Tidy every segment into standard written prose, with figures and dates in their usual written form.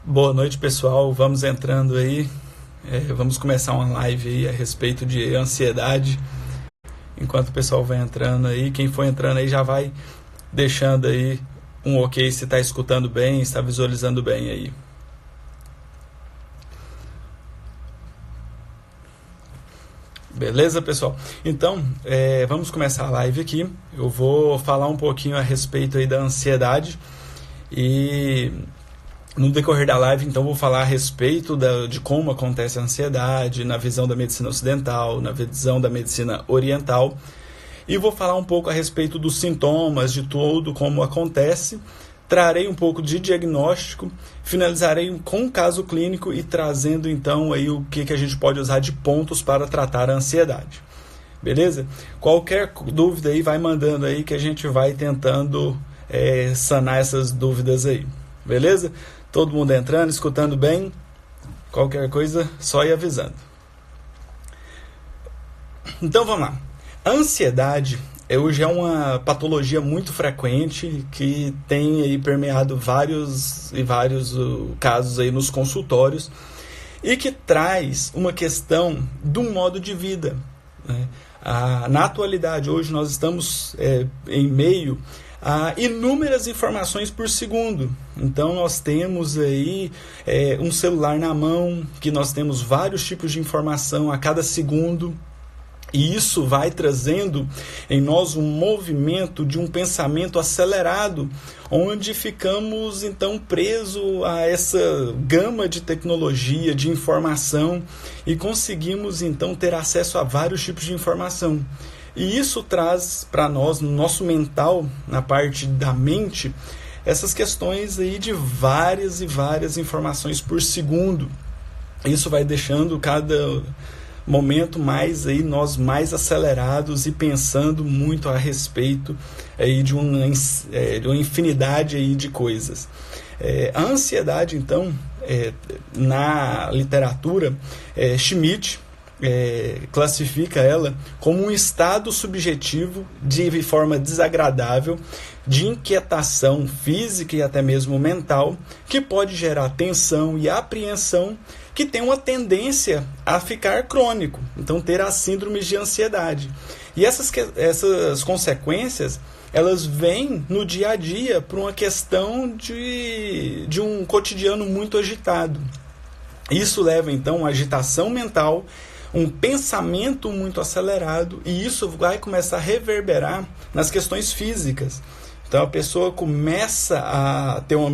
Boa noite, pessoal. Vamos entrando aí. Vamos começar uma live aí a respeito de ansiedade. Enquanto o pessoal vai entrando aí, quem for entrando aí já vai deixando aí um ok se está escutando bem, está visualizando bem aí. Beleza, pessoal? Então, vamos começar a live aqui. Eu vou falar um pouquinho a respeito aí da ansiedade e no decorrer da live, então, vou falar a respeito de como acontece a ansiedade na visão da medicina ocidental, na visão da medicina oriental, e vou falar um pouco a respeito dos sintomas, de tudo, como acontece, trarei um pouco de diagnóstico, finalizarei com um caso clínico e trazendo, então, aí o que a gente pode usar de pontos para tratar a ansiedade. Beleza? Qualquer dúvida aí, vai mandando aí que a gente vai tentando sanar essas dúvidas aí. Beleza? Todo mundo entrando, escutando bem. Qualquer coisa, só ir avisando. Então vamos lá. A ansiedade hoje é uma patologia muito frequente que tem aí permeado vários casos aí nos consultórios e que traz uma questão do modo de vida, né? Na atualidade, hoje nós estamos em meio a inúmeras informações por segundo. Então nós temos aí um celular na mão, que nós temos vários tipos de informação a cada segundo, e isso vai trazendo em nós um movimento de um pensamento acelerado, onde ficamos então presos a essa gama de tecnologia, de informação, e conseguimos então ter acesso a vários tipos de informação. E isso traz para nós, no nosso mental, na parte da mente, essas questões aí de várias e várias informações por segundo. Isso vai deixando cada momento nós mais acelerados e pensando muito a respeito aí de uma infinidade aí de coisas. A ansiedade, então, na literatura, Schmidt classifica ela como um estado subjetivo de forma desagradável de inquietação física e até mesmo mental, que pode gerar tensão e apreensão, que tem uma tendência a ficar crônico, então ter as síndromes de ansiedade. E essas consequências, elas vêm no dia a dia por uma questão de um cotidiano muito agitado. Isso leva então a agitação mental, um pensamento muito acelerado, e isso vai começar a reverberar nas questões físicas. Então a pessoa começa a ter uma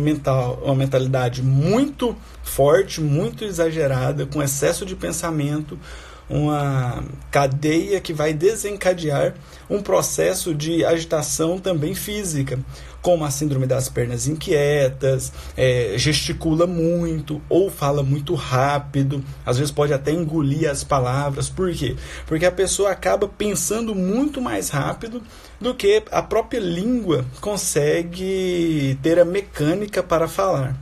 mentalidade muito forte, muito exagerada, com excesso de pensamento, uma cadeia que vai desencadear um processo de agitação também física, como a síndrome das pernas inquietas, gesticula muito ou fala muito rápido, às vezes pode até engolir as palavras. Por quê? Porque a pessoa acaba pensando muito mais rápido do que a própria língua consegue ter a mecânica para falar.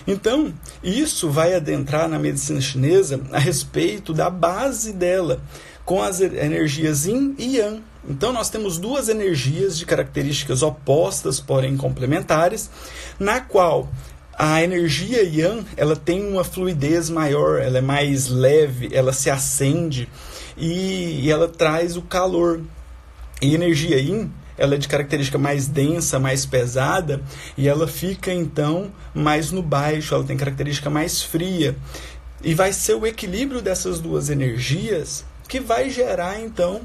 Então, isso vai adentrar na medicina chinesa a respeito da base dela, com as energias Yin e Yang. Então, nós temos duas energias de características opostas, porém complementares, na qual a energia Yang ela tem uma fluidez maior, ela é mais leve, ela se acende e ela traz o calor. E a energia Yin, ela é de característica mais densa, mais pesada, e ela fica então mais no baixo, ela tem característica mais fria. E vai ser o equilíbrio dessas duas energias que vai gerar então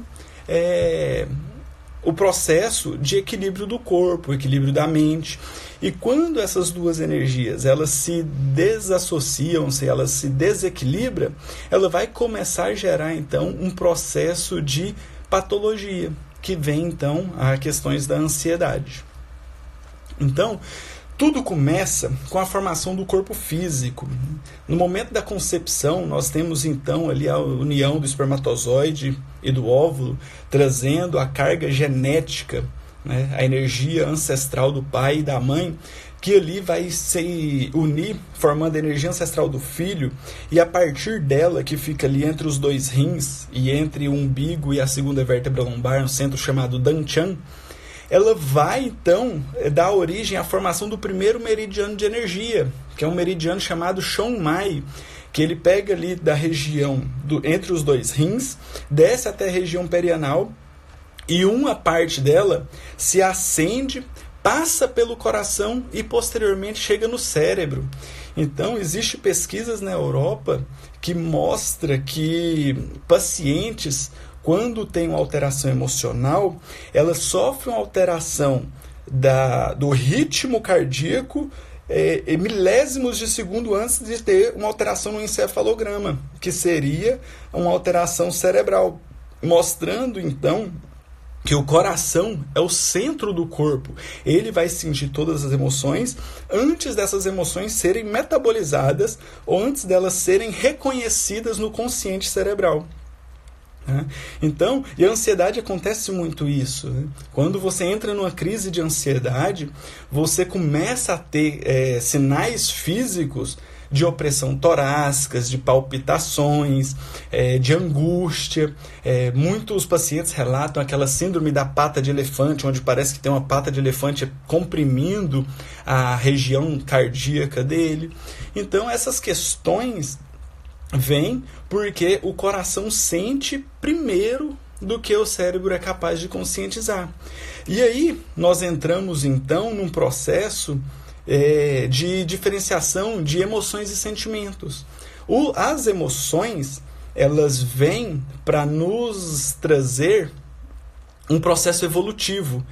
o processo de equilíbrio do corpo, o equilíbrio da mente. E quando essas duas energias elas se desassociam, se elas se desequilibram, ela vai começar a gerar então um processo de patologia, que vem então a questões da ansiedade. Então, tudo começa com a formação do corpo físico. No momento da concepção, nós temos então ali a união do espermatozoide e do óvulo, trazendo a carga genética, né, a energia ancestral do pai e da mãe, que ali vai se unir, formando a energia ancestral do filho, e a partir dela, que fica ali entre os dois rins, e entre o umbigo e a segunda vértebra lombar, um centro chamado Danchan, ela vai então dar origem à formação do primeiro meridiano de energia, que é um meridiano chamado Chong-Mai, que ele pega ali da região entre os dois rins, desce até a região perianal, e uma parte dela se acende, passa pelo coração e posteriormente chega no cérebro. Então, existem pesquisas na Europa que mostram que pacientes, quando tem uma alteração emocional, elas sofrem uma alteração do ritmo cardíaco milésimos de segundo antes de ter uma alteração no encefalograma, que seria uma alteração cerebral, mostrando então que o coração é o centro do corpo. Ele vai sentir todas as emoções antes dessas emoções serem metabolizadas ou antes delas serem reconhecidas no consciente cerebral. Então, e a ansiedade acontece muito isso. Quando você entra numa crise de ansiedade, você começa a ter sinais físicos de opressão torácica, de palpitações, de angústia. Muitos pacientes relatam aquela síndrome da pata de elefante, onde parece que tem uma pata de elefante comprimindo a região cardíaca dele. Então, essas questões vêm porque o coração sente primeiro do que o cérebro é capaz de conscientizar. E aí nós entramos então num processo de diferenciação de emoções e sentimentos. As emoções, elas vêm para nos trazer um processo evolutivo.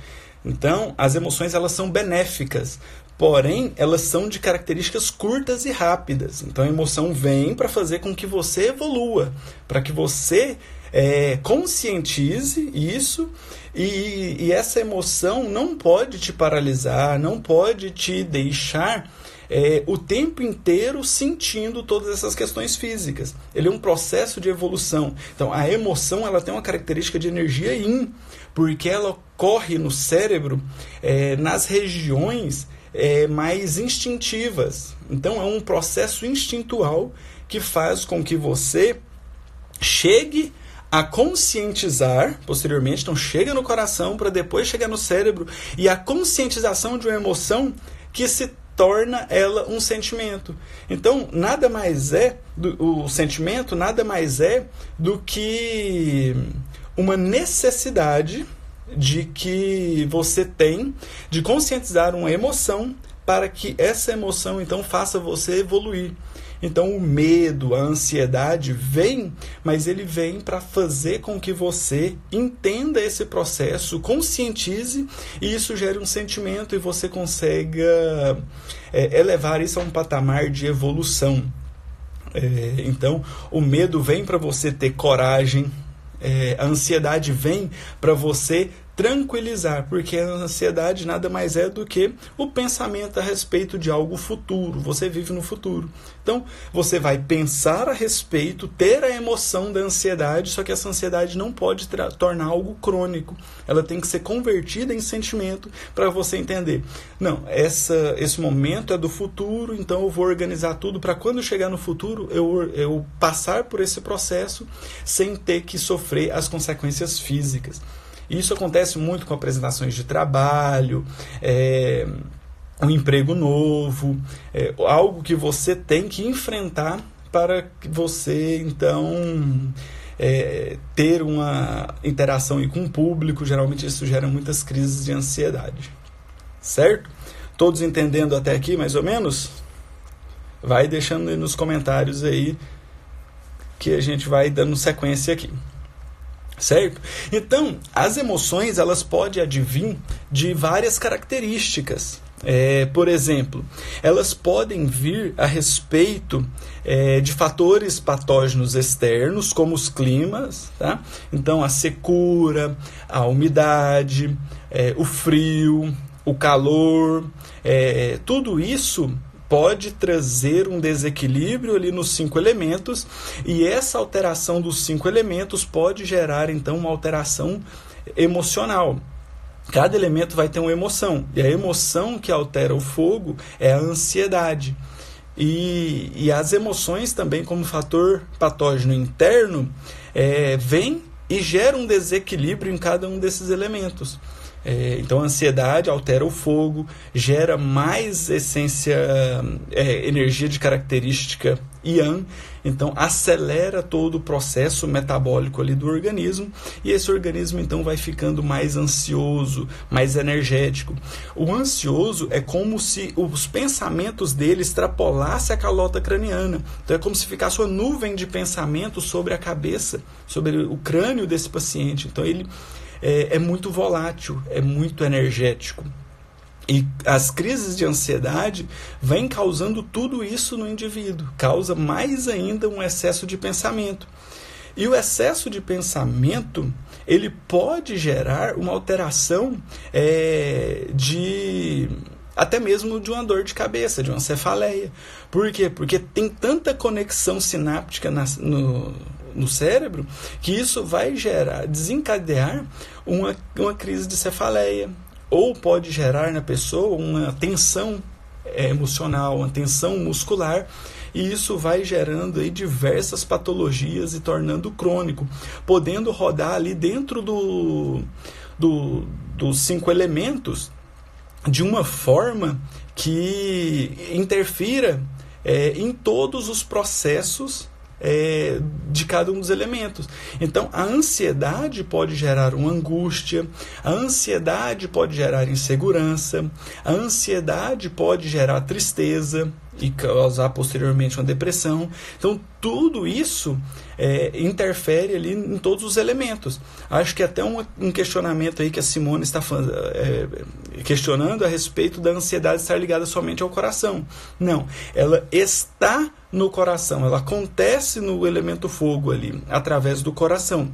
Então, as emoções, elas são benéficas, porém, elas são de características curtas e rápidas. Então, a emoção vem para fazer com que você evolua, para que você conscientize isso, e essa emoção não pode te paralisar, não pode te deixar o tempo inteiro sentindo todas essas questões físicas. Ele é um processo de evolução. Então, a emoção, ela tem uma característica de energia yin, porque ela ocorre no cérebro nas regiões mais instintivas. Então, é um processo instintual que faz com que você chegue a conscientizar posteriormente. Então, chega no coração para depois chegar no cérebro, e a conscientização de uma emoção que se torna ela um sentimento. Então, nada mais o sentimento nada mais é do que uma necessidade de que você tem de conscientizar uma emoção para que essa emoção então faça você evoluir. Então o medo, a ansiedade vem, mas ele vem para fazer com que você entenda esse processo, conscientize, e isso gere um sentimento e você consiga elevar isso a um patamar de evolução. Então o medo vem para você ter coragem, a ansiedade vem para você tranquilizar, porque a ansiedade nada mais é do que o pensamento a respeito de algo futuro. Você vive no futuro. Então, você vai pensar a respeito, ter a emoção da ansiedade, só que essa ansiedade não pode tornar algo crônico. Ela tem que ser convertida em sentimento para você entender. Não, esse momento é do futuro, então eu vou organizar tudo para quando chegar no futuro eu passar por esse processo sem ter que sofrer as consequências físicas. Isso acontece muito com apresentações de trabalho, um emprego novo, algo que você tem que enfrentar para que você, então, ter uma interação aí com o público. Geralmente isso gera muitas crises de ansiedade. Certo? Todos entendendo até aqui, mais ou menos? Vai deixando aí nos comentários aí que a gente vai dando sequência aqui. Certo? Então, as emoções, elas podem advir de várias características. Por exemplo, elas podem vir a respeito de fatores patógenos externos, como os climas, tá? Então, a secura, a umidade, o frio, o calor, tudo isso pode trazer um desequilíbrio ali nos 5 elementos, e essa alteração dos 5 elementos pode gerar, então, uma alteração emocional. Cada elemento vai ter uma emoção, e a emoção que altera o fogo é a ansiedade. E as emoções também, como fator patógeno interno, vem e gera um desequilíbrio em cada um desses elementos. Então a ansiedade altera o fogo, gera mais energia de característica Yang, então acelera todo o processo metabólico ali do organismo, e esse organismo então vai ficando mais ansioso, mais energético. O ansioso é como se os pensamentos dele extrapolassem a calota craniana, então é como se ficasse uma nuvem de pensamento sobre a cabeça, sobre o crânio desse paciente. Então ele é muito volátil, é muito energético. E as crises de ansiedade vêm causando tudo isso no indivíduo, causa mais ainda um excesso de pensamento. E o excesso de pensamento, ele pode gerar uma alteração até mesmo de uma dor de cabeça, de uma cefaleia. Por quê? Porque tem tanta conexão sináptica no cérebro, que isso vai desencadear uma crise de cefaleia, ou pode gerar na pessoa uma tensão emocional, uma tensão muscular, e isso vai gerando aí diversas patologias e tornando crônico, podendo rodar ali dentro dos 5 elementos de uma forma que interfira em todos os processos de cada um dos elementos. Então a ansiedade pode gerar uma angústia, a ansiedade pode gerar insegurança, a ansiedade pode gerar tristeza e causar posteriormente uma depressão. Então tudo isso interfere ali em todos os elementos. Acho que até um questionamento aí que a Simone está questionando a respeito da ansiedade estar ligada somente ao coração. Não, ela está no coração, ela acontece no elemento fogo ali, através do coração.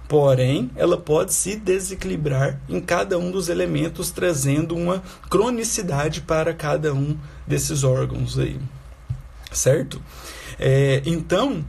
Porém, ela pode se desequilibrar em cada um dos elementos, trazendo uma cronicidade para cada um desses órgãos aí. Certo? Então,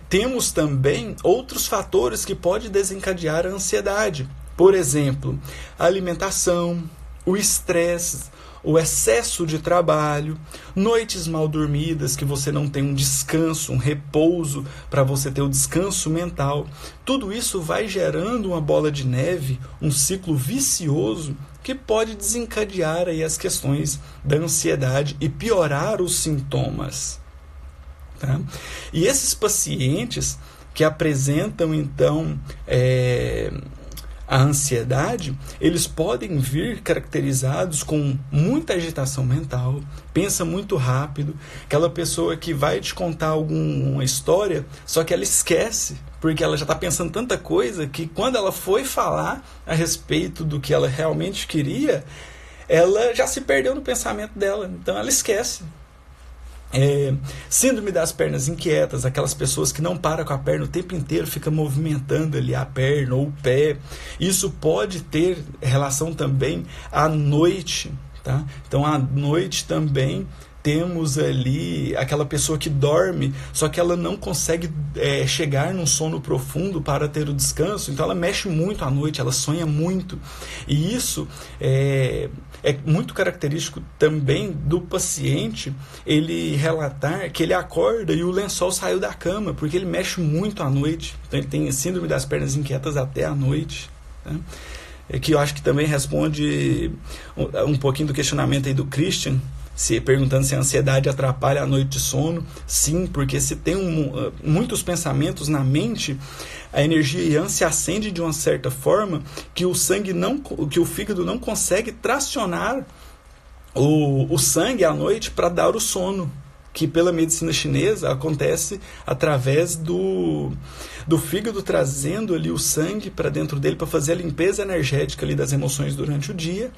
temos também outros fatores que podem desencadear a ansiedade. Por exemplo, a alimentação, o estresse, o excesso de trabalho, noites mal dormidas, que você não tem um descanso, um repouso para você ter o descanso mental. Tudo isso vai gerando uma bola de neve, um ciclo vicioso que pode desencadear aí as questões da ansiedade e piorar os sintomas. Tá? E esses pacientes que apresentam então a ansiedade, eles podem vir caracterizados com muita agitação mental, pensa muito rápido, aquela pessoa que vai te contar alguma história, só que ela esquece, porque ela já está pensando tanta coisa que quando ela foi falar a respeito do que ela realmente queria, ela já se perdeu no pensamento dela, então ela esquece. Síndrome das pernas inquietas, aquelas pessoas que não param com a perna o tempo inteiro, fica movimentando ali a perna ou o pé. Isso pode ter relação também à noite, tá? Então à noite também temos ali aquela pessoa que dorme, só que ela não consegue chegar num sono profundo para ter o descanso, então ela mexe muito à noite, ela sonha muito, e isso é muito característico também do paciente, ele relatar que ele acorda e o lençol saiu da cama, porque ele mexe muito à noite, então ele tem síndrome das pernas inquietas até à noite, tá? Que eu acho que também responde um pouquinho do questionamento aí do Christian, perguntando se a ansiedade atrapalha a noite de sono. Sim, porque se tem muitos pensamentos na mente, a energia Yang se acende de uma certa forma que o fígado não consegue tracionar o sangue à noite para dar o sono, que pela medicina chinesa acontece através do fígado trazendo ali o sangue para dentro dele para fazer a limpeza energética ali das emoções durante o dia,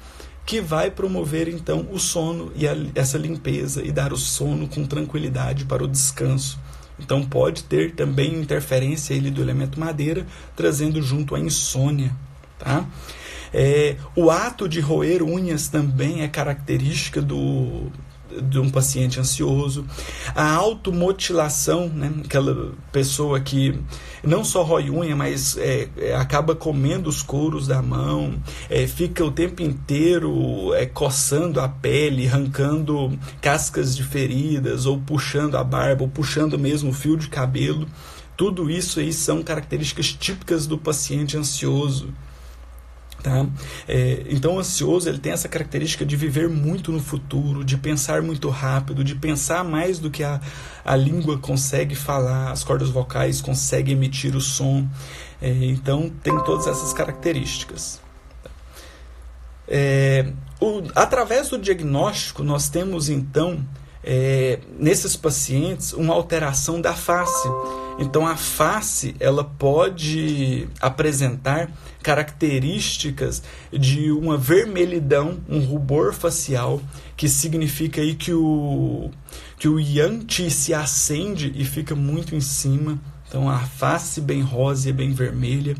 que vai promover então o sono e essa limpeza e dar o sono com tranquilidade para o descanso. Então pode ter também interferência ali do elemento madeira, trazendo junto a insônia, tá? O ato de roer unhas também é característica de um paciente ansioso. A automutilação, né? Aquela pessoa que não só rói unha, mas acaba comendo os couros da mão, fica o tempo inteiro coçando a pele, arrancando cascas de feridas, ou puxando a barba, ou puxando mesmo o fio de cabelo. Tudo isso aí são características típicas do paciente ansioso. Tá? Então o ansioso ele tem essa característica de viver muito no futuro, de pensar muito rápido, de pensar mais do que a língua consegue falar, as cordas vocais conseguem emitir o som. Então tem todas essas características. Através do diagnóstico nós temos então nesses pacientes uma alteração da face. Então a face ela pode apresentar características de uma vermelhidão, um rubor facial, que significa aí que o yang qi se acende e fica muito em cima. Então a face bem rosa e bem vermelha.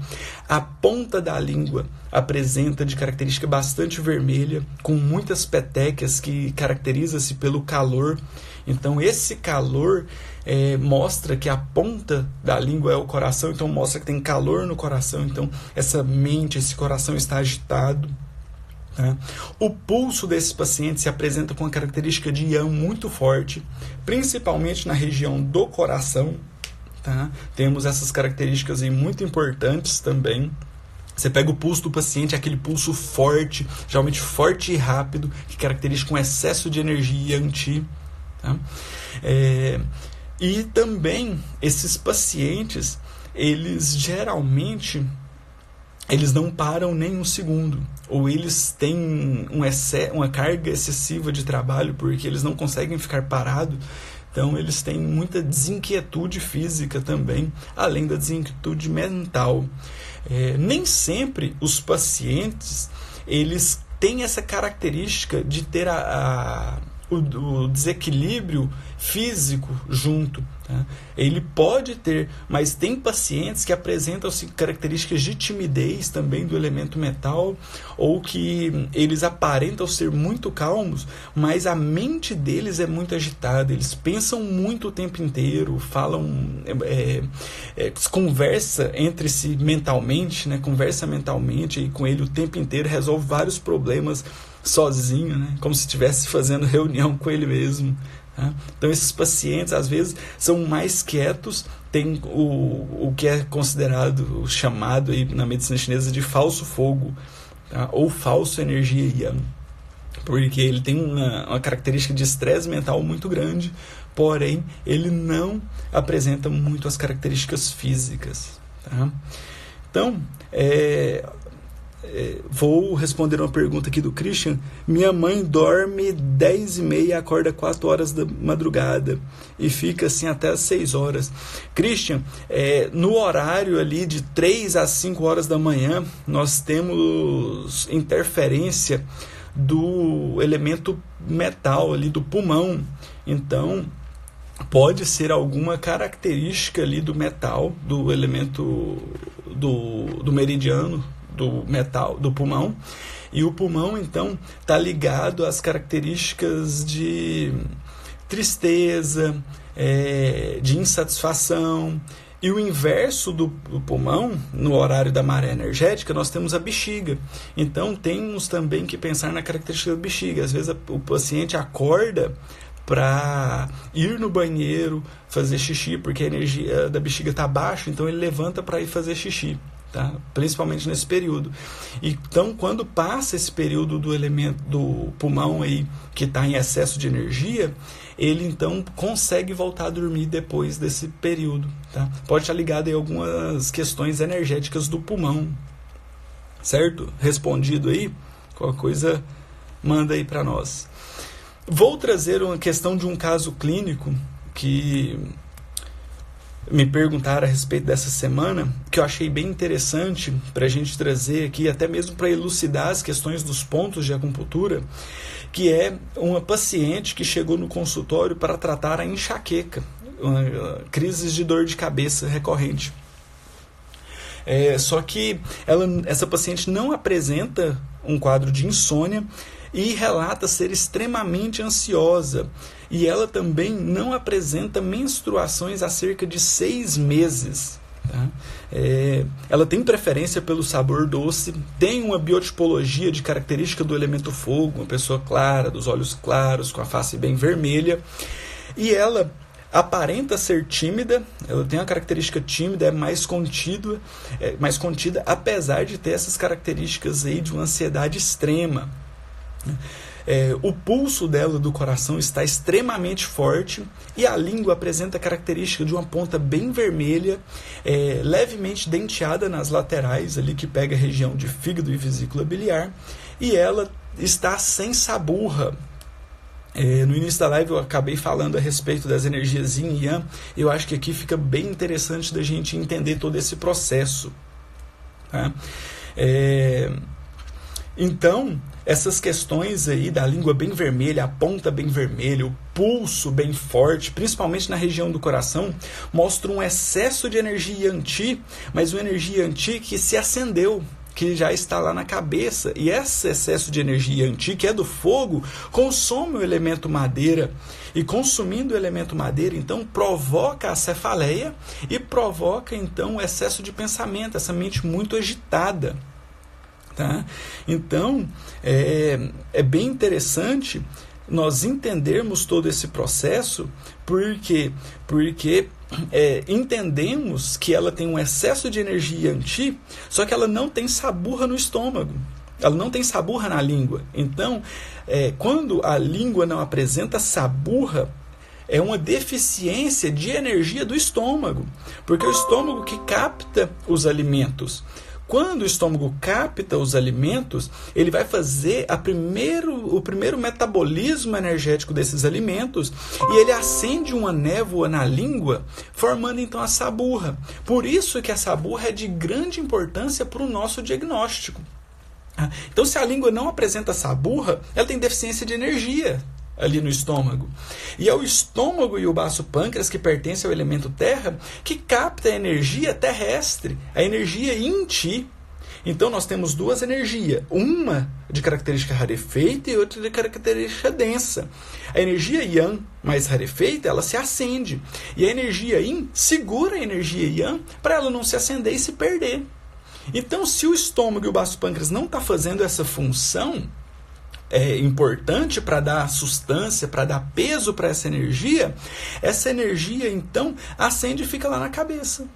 A ponta da língua apresenta de característica bastante vermelha, com muitas petecas, que caracteriza-se pelo calor. Então esse calor mostra que a ponta da língua é o coração, então mostra que tem calor no coração, então essa mente, esse coração está agitado. Tá? O pulso desses pacientes se apresenta com uma característica de yang muito forte, principalmente na região do coração. Tá? Temos essas características aí muito importantes também. Você pega o pulso do paciente, aquele pulso forte, geralmente forte e rápido, que caracteriza um excesso de energia yang qi. Tá? E também esses pacientes, eles geralmente não param nem um segundo, ou eles têm uma carga excessiva de trabalho, porque eles não conseguem ficar parados. Então eles têm muita desinquietude física também, além da desinquietude mental. Nem sempre os pacientes eles têm essa característica de ter o desequilíbrio físico junto. Tá? Ele pode ter, mas tem pacientes que apresentam características de timidez também do elemento metal, ou que eles aparentam ser muito calmos, mas a mente deles é muito agitada, eles pensam muito o tempo inteiro, falam, conversa entre si mentalmente, né? Conversa mentalmente e com ele o tempo inteiro, resolve vários problemas sozinho, né? Como se estivesse fazendo reunião com ele mesmo. Tá? Então esses pacientes às vezes são mais quietos, tem o que é considerado, chamado aí na medicina chinesa de falso fogo, tá? Ou falso energia yang, porque ele tem uma característica de estresse mental muito grande, porém ele não apresenta muito as características físicas. Tá? Então vou responder uma pergunta aqui do Christian. Minha mãe dorme 10h30 e acorda 4 horas da madrugada e fica assim até as 6 horas. Christian, no horário ali de 3 às 5 horas da manhã, nós temos interferência do elemento metal ali do pulmão. Então pode ser alguma característica ali do metal, do elemento do meridiano do metal, do pulmão, e o pulmão então está ligado às características de tristeza, de insatisfação. E o inverso do pulmão, no horário da maré energética, nós temos a bexiga. Então temos também que pensar na característica da bexiga. Às vezes o paciente acorda para ir no banheiro fazer xixi, porque a energia da bexiga está baixa, então ele levanta para ir fazer xixi. Tá? Principalmente nesse período. Então, quando passa esse período do elemento do pulmão aí, que está em excesso de energia, ele então consegue voltar a dormir depois desse período. Tá? Pode estar ligado a algumas questões energéticas do pulmão. Certo? Respondido aí? Qualquer coisa, manda aí para nós. Vou trazer uma questão de um caso clínico que me perguntaram a respeito dessa semana, que eu achei bem interessante para a gente trazer aqui, até mesmo para elucidar as questões dos pontos de acupuntura, que é uma paciente que chegou no consultório para tratar a enxaqueca, crises de dor de cabeça recorrente. Só que essa paciente não apresenta um quadro de insônia e relata ser extremamente ansiosa. E ela também não apresenta menstruações há cerca de 6 meses. Tá? Ela tem preferência pelo sabor doce, tem uma biotipologia de característica do elemento fogo, uma pessoa clara, dos olhos claros, com a face bem vermelha. E ela aparenta ser tímida, ela tem uma característica tímida, é mais contida, apesar de ter essas características aí de uma ansiedade extrema. O pulso dela do coração está extremamente forte e a língua apresenta a característica de uma ponta bem vermelha, levemente denteada nas laterais, ali que pega a região de fígado e vesícula biliar, e ela está sem saburra. No início da live eu acabei falando a respeito das energias Yin e Yang. Eu acho que aqui fica bem interessante da gente entender todo esse processo. Tá? Então, essas questões aí da língua bem vermelha, a ponta bem vermelha, o pulso bem forte, principalmente na região do coração, mostram um excesso de energia Yang, mas uma energia Yang que se acendeu, que já está lá na cabeça. E esse excesso de energia Yang, que é do fogo, consome o elemento madeira. E consumindo o elemento madeira, então, provoca a cefaleia e provoca, então, o excesso de pensamento, essa mente muito agitada. Tá? Então, é bem interessante nós entendermos todo esse processo, porque entendemos que ela tem um excesso de energia Yang, só que ela não tem saburra no estômago, ela não tem saburra na língua. Então, quando a língua não apresenta saburra, é uma deficiência de energia do estômago, porque é o estômago que capta os alimentos. Quando o estômago capta os alimentos, ele vai fazer o primeiro metabolismo energético desses alimentos e ele acende uma névoa na língua, formando então a saburra. Por isso que a saburra é de grande importância para o nosso diagnóstico. Então, se a língua não apresenta saburra, ela tem deficiência de energia ali no estômago. E é o estômago e o baço pâncreas, que pertencem ao elemento terra, que capta a energia terrestre, a energia Yin Qi. Então nós temos duas energias, uma de característica rarefeita e outra de característica densa. A energia Yang mais rarefeita, ela se acende, e a energia Yin segura a energia Yang para ela não se acender e se perder. Então, se o estômago e o baço pâncreas não estão fazendo essa função importante para dar sustância, para dar peso para essa energia então acende e fica lá na cabeça.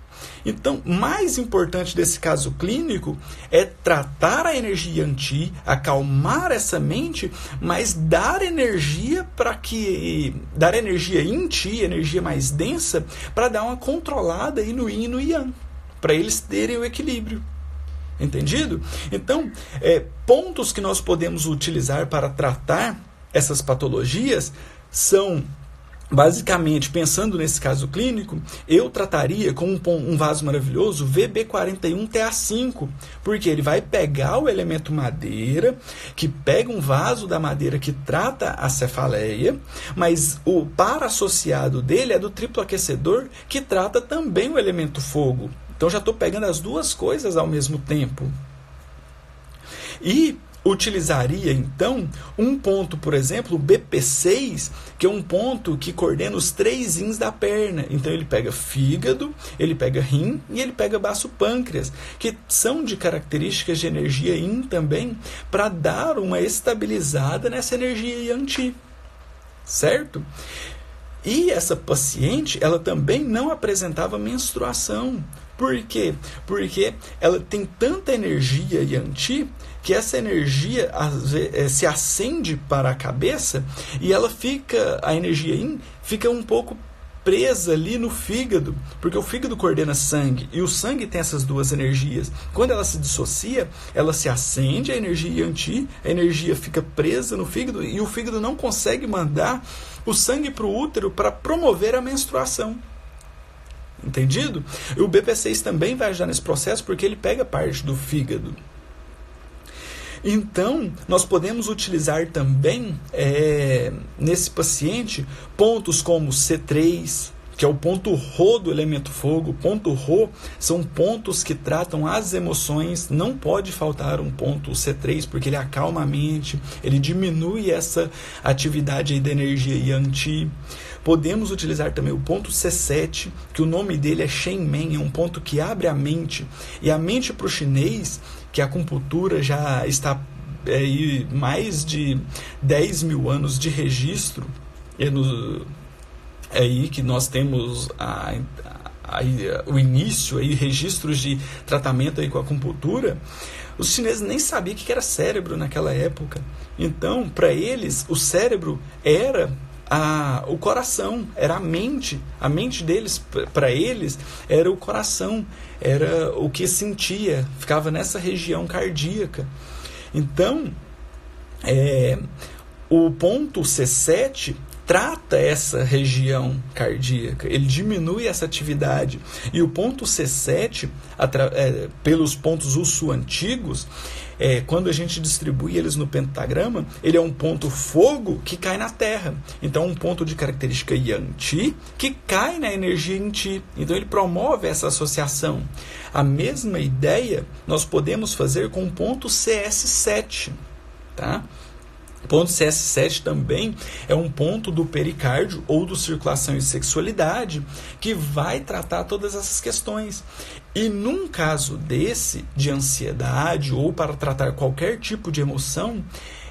Então, mais importante desse caso clínico é tratar a energia Yang, acalmar essa mente, mas dar energia Yin Qi, energia mais densa, para dar uma controlada aí no Yin e no Yang, para eles terem o equilíbrio. Entendido? Então, pontos que nós podemos utilizar para tratar essas patologias são, basicamente, pensando nesse caso clínico, eu trataria com um vaso maravilhoso VB41TA5, porque ele vai pegar o elemento madeira, que pega um vaso da madeira que trata a cefaleia, mas o para-associado dele é do triplo aquecedor, que trata também o elemento fogo. Então, já estou pegando as duas coisas ao mesmo tempo. E utilizaria, então, um ponto, por exemplo, o BP6, que é um ponto que coordena os 3 rins da perna. Então, ele pega fígado, ele pega rim e ele pega baço pâncreas, que são de características de energia Yin também, para dar uma estabilizada nessa energia Yang, certo? E essa paciente, ela também não apresentava menstruação. Por quê? Porque ela tem tanta energia Yang que essa energia se acende para a cabeça e a energia Yin fica um pouco presa ali no fígado, porque o fígado coordena sangue e o sangue tem essas duas energias. Quando ela se dissocia, ela se acende, a energia Yang, a energia fica presa no fígado e o fígado não consegue mandar o sangue para o útero para promover a menstruação. Entendido? E o BP6 também vai ajudar nesse processo porque ele pega parte do fígado. Então, nós podemos utilizar também, nesse paciente, pontos como C3, que é o ponto Rho do elemento fogo. Ponto Rho são pontos que tratam as emoções. Não pode faltar um ponto C3, porque ele acalma a mente, ele diminui essa atividade aí da energia Yang. Podemos utilizar também o ponto C7, que o nome dele é Shen Men, é um ponto que abre a mente. E a mente para o chinês, que a acupuntura já está aí mais de 10 mil anos de registro é aí que nós temos o início, aí, registros de tratamento aí com a acupuntura. Os chineses nem sabiam o que era cérebro naquela época. Então, para eles, o cérebro era o coração, era a mente. A mente deles, para eles, era o coração, era o que sentia, ficava nessa região cardíaca. Então, o ponto C7 trata essa região cardíaca, ele diminui essa atividade. E o ponto C7, pelos pontos Ussu antigos, quando a gente distribui eles no pentagrama, ele é um ponto fogo que cai na terra. Então, um ponto de característica Yang-Ti que cai na energia Yin-Ti. Então, ele promove essa associação. A mesma ideia nós podemos fazer com o ponto CS7, tá? O ponto CS7 também é um ponto do pericárdio ou do circulação e sexualidade que vai tratar todas essas questões. E num caso desse, de ansiedade ou para tratar qualquer tipo de emoção,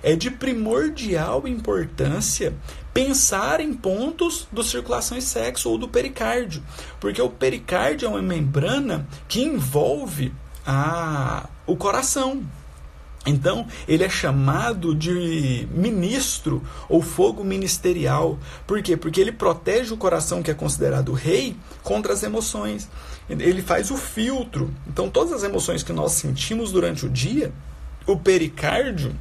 é de primordial importância pensar em pontos do circulação e sexo ou do pericárdio, porque o pericárdio é uma membrana que envolve o coração. Então, ele é chamado de ministro ou fogo ministerial. Por quê? Porque ele protege o coração, que é considerado o rei, contra as emoções. Ele faz o filtro. Então, todas as emoções que nós sentimos durante o dia, o pericárdio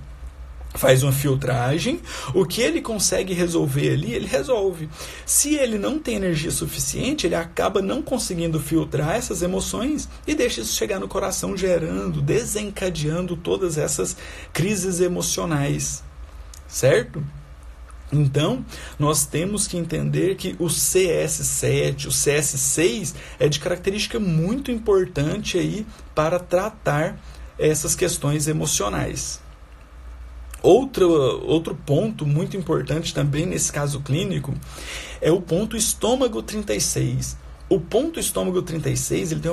faz uma filtragem, o que ele consegue resolver ali, ele resolve. Se ele não tem energia suficiente, ele acaba não conseguindo filtrar essas emoções e deixa isso chegar no coração, gerando, desencadeando todas essas crises emocionais, certo? Então, nós temos que entender que o CS7, o CS6 é de característica muito importante aí para tratar essas questões emocionais. Outro ponto muito importante também nesse caso clínico é o ponto estômago 36. O ponto estômago 36 ele tem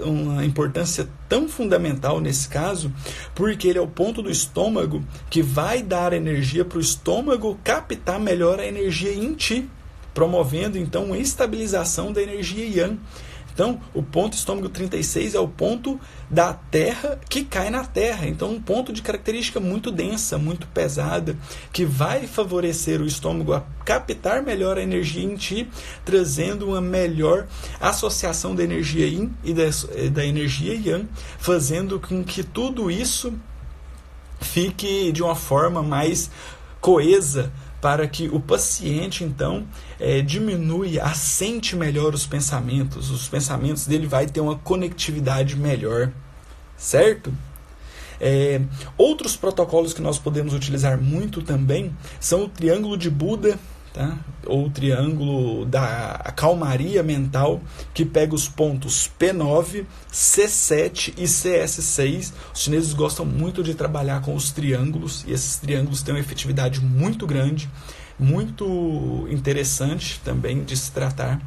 uma importância tão fundamental nesse caso, porque ele é o ponto do estômago que vai dar energia para o estômago captar melhor a energia Yin-Ti, promovendo então uma estabilização da energia Yang. Então, o ponto estômago 36 é o ponto da terra que cai na terra. Então, um ponto de característica muito densa, muito pesada, que vai favorecer o estômago a captar melhor a energia Yin-Ti, trazendo uma melhor associação da energia Yin e da energia Yang, fazendo com que tudo isso fique de uma forma mais coesa, para que o paciente, então, assente melhor os pensamentos dele vai ter uma conectividade melhor, certo? Outros protocolos que nós podemos utilizar muito também são o triângulo de Buda, tá? Ou o triângulo da calmaria mental, que pega os pontos P9, C7 e CS6. Os chineses gostam muito de trabalhar com os triângulos, e esses triângulos têm uma efetividade muito grande, muito interessante também de se tratar.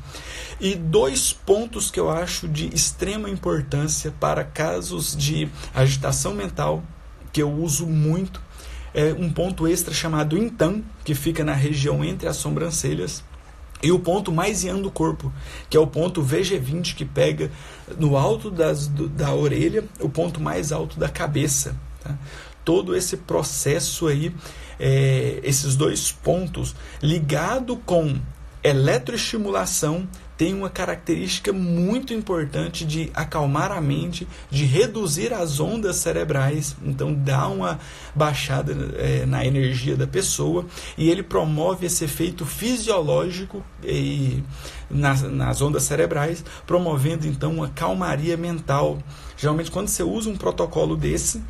E 2 pontos que eu acho de extrema importância para casos de agitação mental, que eu uso muito, é um ponto extra chamado Intan, que fica na região entre as sobrancelhas, e o ponto mais Yang do corpo, que é o ponto VG20, que pega no alto da orelha, o ponto mais alto da cabeça, tá? Todo esse processo aí, esses 2 pontos, ligado com eletroestimulação, tem uma característica muito importante de acalmar a mente, de reduzir as ondas cerebrais, então dá uma baixada na energia da pessoa, e ele promove esse efeito fisiológico nas ondas cerebrais, promovendo então uma calmaria mental. Geralmente, quando você usa um protocolo desse,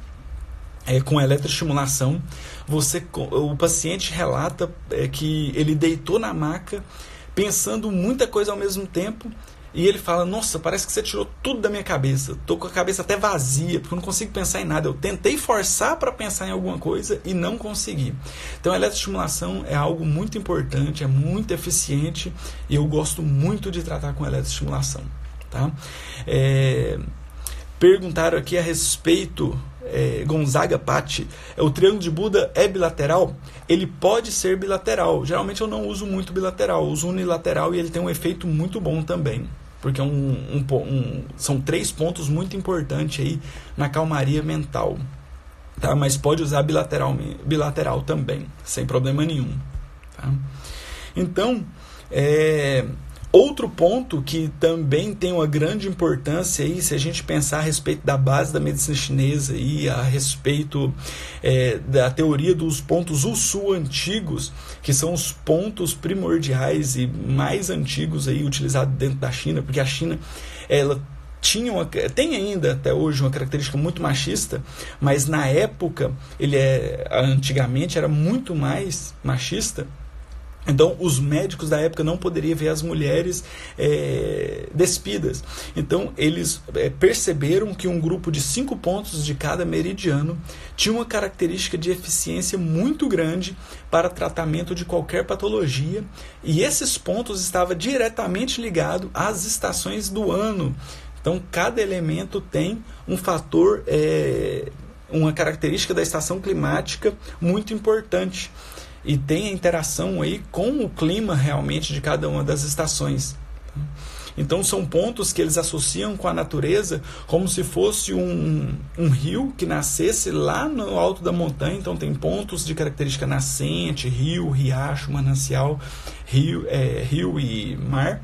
com eletroestimulação, o paciente relata que ele deitou na maca pensando muita coisa ao mesmo tempo, e ele fala: nossa, parece que você tirou tudo da minha cabeça, estou com a cabeça até vazia, porque eu não consigo pensar em nada, eu tentei forçar para pensar em alguma coisa e não consegui. Então a eletroestimulação é algo muito importante, é muito eficiente, e eu gosto muito de tratar com eletroestimulação, tá? Perguntaram aqui a respeito Gonzaga Patti, o triângulo de Buda é bilateral? Ele pode ser bilateral. Geralmente eu não uso muito bilateral, eu uso unilateral e ele tem um efeito muito bom também. Porque são 3 pontos muito importantes aí na calmaria mental. Tá? Mas pode usar bilateral também, sem problema nenhum. Tá? Então, outro ponto que também tem uma grande importância aí, se a gente pensar a respeito da base da medicina chinesa e a respeito da teoria dos pontos Wushu antigos, que são os pontos primordiais e mais antigos aí utilizados dentro da China, porque a China ela tem ainda até hoje uma característica muito machista, mas na época antigamente era muito mais machista. Então, os médicos da época não poderiam ver as mulheres despidas. Então, eles perceberam que um grupo de 5 pontos de cada meridiano tinha uma característica de eficiência muito grande para tratamento de qualquer patologia. E esses pontos estavam diretamente ligados às estações do ano. Então, cada elemento tem um fator, uma característica da estação climática muito importante. E tem a interação aí com o clima realmente de cada uma das estações. Então são pontos que eles associam com a natureza como se fosse um rio que nascesse lá no alto da montanha. Então tem pontos de característica nascente, rio, riacho, manancial, rio e mar.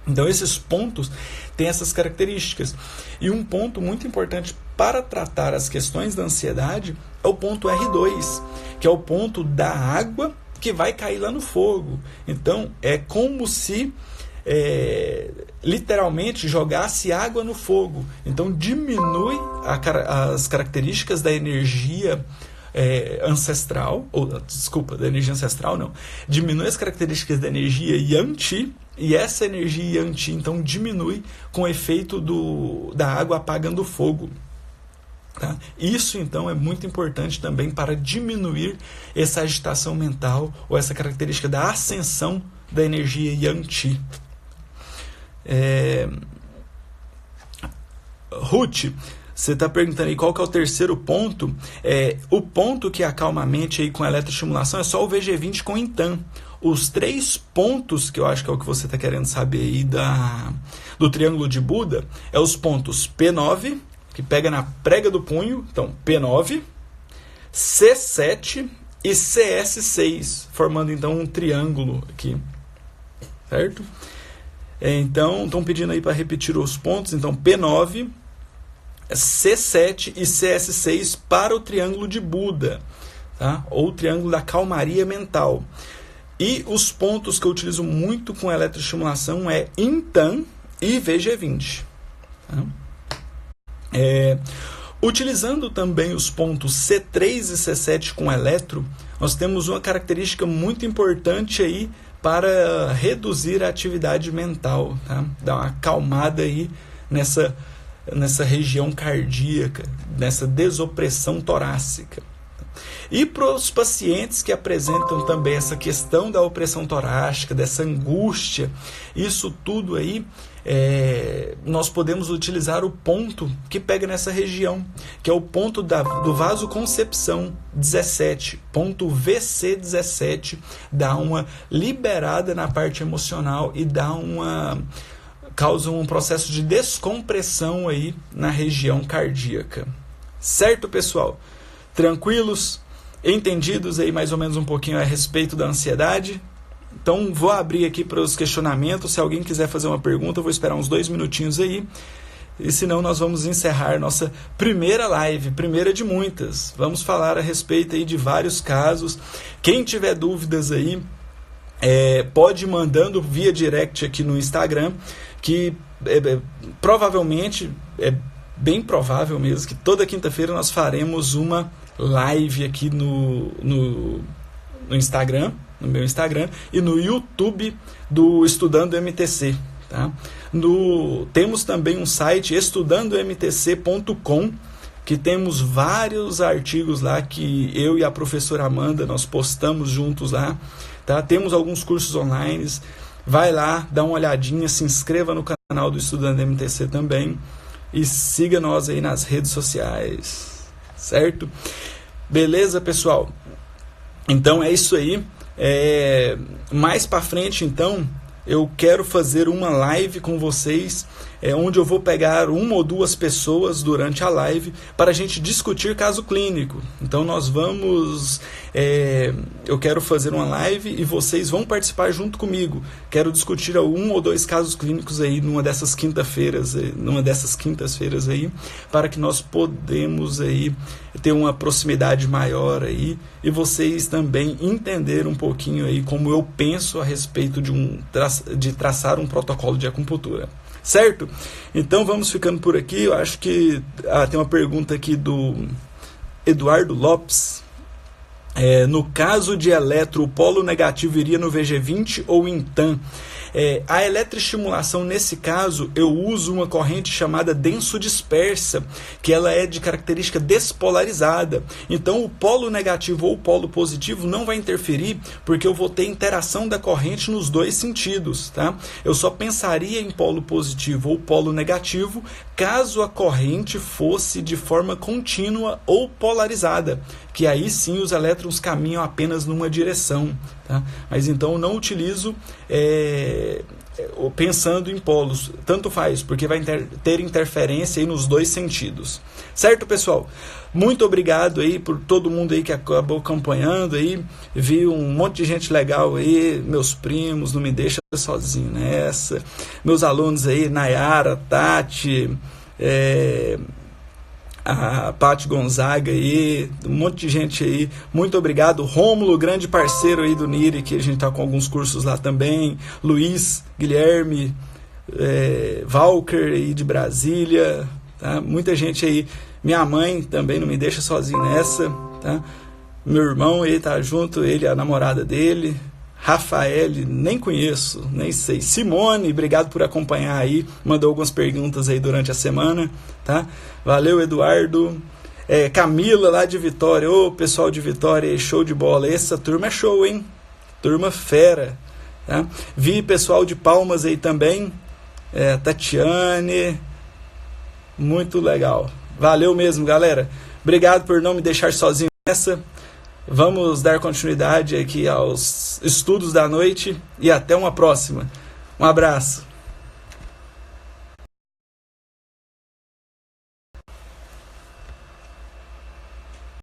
Então esses pontos têm essas características. E um ponto muito importante para tratar as questões da ansiedade é o ponto R2, que é o ponto da água que vai cair lá no fogo. Então é como se literalmente jogasse água no fogo. Então diminui as características da energia ancestral, da energia ancestral não, diminui as características da energia Yang-Chi, e essa energia Yang-Chi então diminui com o efeito da água apagando o fogo. Tá? Isso então é muito importante também para diminuir essa agitação mental ou essa característica da ascensão da energia Yang-Chi. Ruth, você está perguntando aí qual que é o terceiro ponto. O ponto que acalma a mente aí com a eletroestimulação é só o VG20 com Intan. Os 3 pontos, que eu acho que é o que você está querendo saber aí do triângulo de Buda, é os pontos P9, que pega na prega do punho, então P9, C7 e CS6, formando então um triângulo aqui, certo? Então, estão pedindo aí para repetir os pontos, então P9, C7 e CS6 para o triângulo de Buda, tá? Ou o triângulo da calmaria mental. E os pontos que eu utilizo muito com eletroestimulação é Intan e VG20. Tá? Utilizando também os pontos C3 e C7 com eletro, nós temos uma característica muito importante aí para reduzir a atividade mental, tá? Dar uma acalmada aí nessa região cardíaca, nessa desopressão torácica. E para os pacientes que apresentam também essa questão da opressão torácica, dessa angústia, isso tudo aí, nós podemos utilizar o ponto que pega nessa região, que é o ponto do vasoconcepção 17, ponto VC17, dá uma liberada na parte emocional e causa um processo de descompressão aí na região cardíaca. Certo, pessoal? Tranquilos? Entendidos aí mais ou menos um pouquinho a respeito da ansiedade? Então vou abrir aqui para os questionamentos. Se alguém quiser fazer uma pergunta, eu vou esperar uns 2 minutinhos aí. E senão nós vamos encerrar nossa primeira live, primeira de muitas. Vamos falar a respeito aí de vários casos. Quem tiver dúvidas aí, pode ir mandando via direct aqui no Instagram, que provavelmente, bem provável mesmo, que toda quinta-feira nós faremos uma live aqui no Instagram, no meu Instagram, e no YouTube do Estudando MTC. Tá? Temos também um site estudandomtc.com, que temos vários artigos lá que eu e a professora Amanda nós postamos juntos lá. Tá? Temos alguns cursos online. Vai lá, dá uma olhadinha, se inscreva no canal do Estudando MTC também e siga nós aí nas redes sociais. certo? Beleza, pessoal? Então é isso aí. Mais para frente, então, eu quero fazer uma live com vocês, onde eu vou pegar uma ou duas pessoas durante a live para a gente discutir caso clínico. Então nós vamos, eu quero fazer uma live e vocês vão participar junto comigo. Quero discutir um ou dois casos clínicos aí numa dessas quintas-feiras aí, para que nós podemos aí ter uma proximidade maior aí e vocês também entenderem um pouquinho aí como eu penso a respeito de traçar um protocolo de acupuntura. Certo? Então vamos ficando por aqui. Eu acho que tem uma pergunta aqui do Eduardo Lopes. No caso de eletro, o polo negativo iria no VG20 ou em TAN? A eletroestimulação, nesse caso, eu uso uma corrente chamada denso-dispersa, que ela é de característica despolarizada. Então, o polo negativo ou o polo positivo não vai interferir, porque eu vou ter interação da corrente nos dois sentidos. Tá? Eu só pensaria em polo positivo ou polo negativo caso a corrente fosse de forma contínua ou polarizada, que aí sim os elétrons caminham apenas numa direção. Tá? Mas então eu não utilizo pensando em polos, tanto faz, porque vai ter interferência aí nos dois sentidos. Certo, pessoal? Muito obrigado aí por todo mundo aí que acabou acompanhando aí, vi um monte de gente legal aí, meus primos, não me deixa sozinho nessa, meus alunos aí, Nayara, Tati, a Paty Gonzaga aí, um monte de gente aí, muito obrigado. Rômulo, grande parceiro aí do NIRI, que a gente tá com alguns cursos lá também, Luiz, Guilherme, Valker aí de Brasília, tá? Muita gente aí, minha mãe também não me deixa sozinho nessa, tá? Meu irmão aí tá junto, ele, a namorada dele, Rafael, nem conheço, nem sei. Simone, obrigado por acompanhar aí, mandou algumas perguntas aí durante a semana, tá? Valeu, Eduardo. Camila lá de Vitória, pessoal de Vitória, show de bola. Essa turma é show, hein? Turma fera, tá? Vi pessoal de Palmas aí também, Tatiane, muito legal. Valeu mesmo, galera. Obrigado por não me deixar sozinho nessa. Vamos dar continuidade aqui aos estudos da noite e até uma próxima. Um abraço.